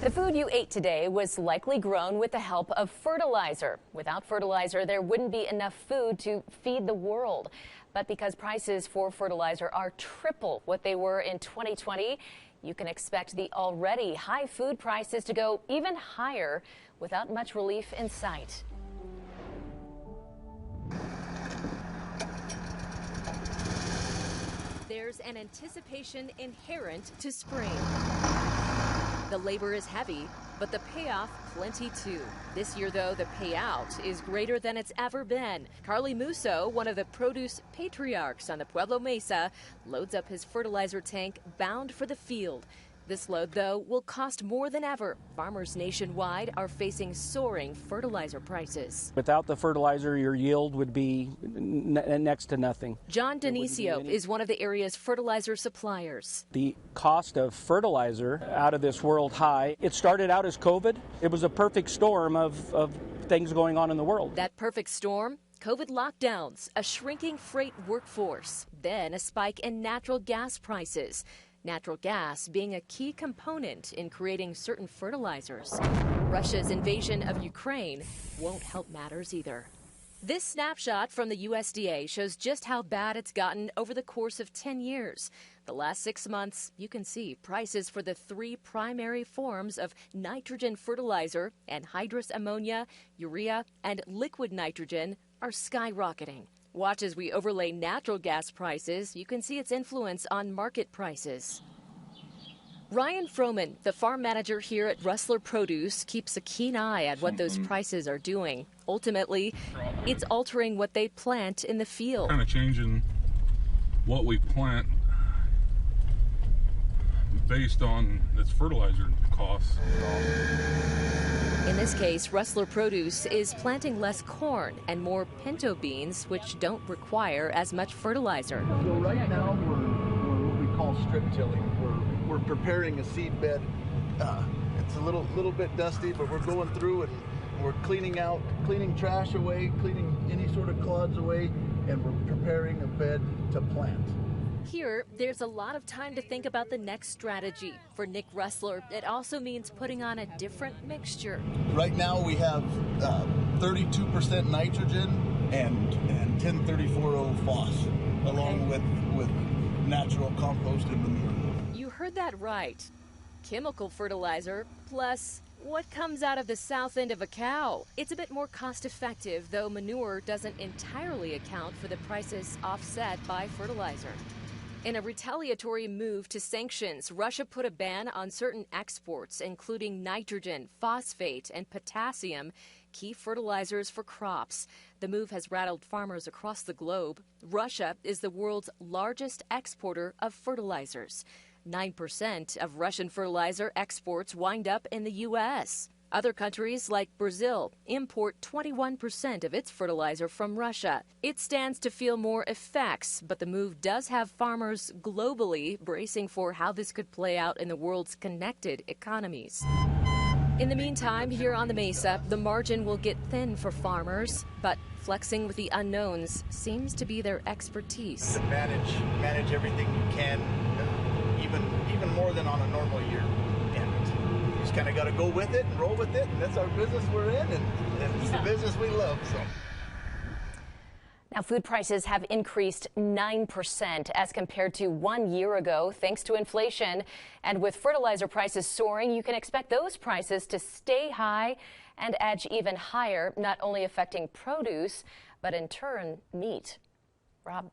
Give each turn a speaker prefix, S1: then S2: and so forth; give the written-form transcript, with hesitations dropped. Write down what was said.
S1: The food you ate today was likely grown with the help of fertilizer. Without fertilizer, there wouldn't be enough food to feed the world. But because prices for fertilizer are triple what they were in 2020, you can expect the already high food prices to go even higher without much relief in sight. There's an anticipation inherent to spring. The labor is heavy, but the payoff plenty too. This year, though, the payout is greater than it's ever been. Carly Musso, one of the produce patriarchs on the Pueblo Mesa, loads up his fertilizer tank bound for the field. This load, though, will cost more than ever. Farmers nationwide are facing soaring fertilizer prices.
S2: Without the fertilizer, your yield would be next to nothing.
S1: John Dionisio is one of the area's fertilizer suppliers.
S2: The cost of fertilizer out of this world high. It started out as COVID. It was a perfect storm of things going on in the world.
S1: That perfect storm? COVID lockdowns, a shrinking freight workforce, then a spike in natural gas prices. Natural gas being a key component in creating certain fertilizers. Russia's invasion of Ukraine won't help matters either. This snapshot from the USDA shows just how bad it's gotten over the course of 10 years. The last 6 months, you can see prices for the three primary forms of nitrogen fertilizer, anhydrous ammonia, urea, and liquid nitrogen are skyrocketing. Watch as we overlay natural gas prices. You can see its influence on market prices. Ryan Froman, the farm manager here at Rustler Produce, keeps a keen eye at what those prices are doing. Ultimately, it's altering what they plant in the field.
S3: Kind of changing what we plant based on its fertilizer costs.
S1: In this case, Rustler Produce is planting less corn and more pinto beans, which don't require as much fertilizer.
S4: So right now we're what we call strip tilling. We're preparing a seed bed. It's a little bit dusty, but we're going through and we're cleaning trash away, cleaning any sort of clods away, and we're preparing a bed to plant.
S1: Here, there's a lot of time to think about the next strategy. For Nick Rustler, it also means putting on a different mixture.
S4: Right now we have 32% nitrogen and 1034O phos, along with natural compost and manure.
S1: You heard that right. Chemical fertilizer plus what comes out of the south end of a cow. It's a bit more cost effective, though manure doesn't entirely account for the prices offset by fertilizer. In a retaliatory move to sanctions, Russia put a ban on certain exports, including nitrogen, phosphate, and potassium, key fertilizers for crops. The move has rattled farmers across the globe. Russia is the world's largest exporter of fertilizers. 9% of Russian fertilizer exports wind up in the U.S. Other countries, like Brazil, import 21% of its fertilizer from Russia. It stands to feel more effects, but the move does have farmers globally bracing for how this could play out in the world's connected economies. In the meantime, here on the Mesa, the margin will get thin for farmers, but flexing with the unknowns seems to be their expertise.
S4: To manage everything you can, even more than on a normal year. Just kind of got to go with it and roll with it, and that's our business we're in, and it's the business we love. So.
S1: Now, food prices have increased 9% as compared to 1 year ago, thanks to inflation. And with fertilizer prices soaring, you can expect those prices to stay high and edge even higher, not only affecting produce, but in turn, meat. Rob?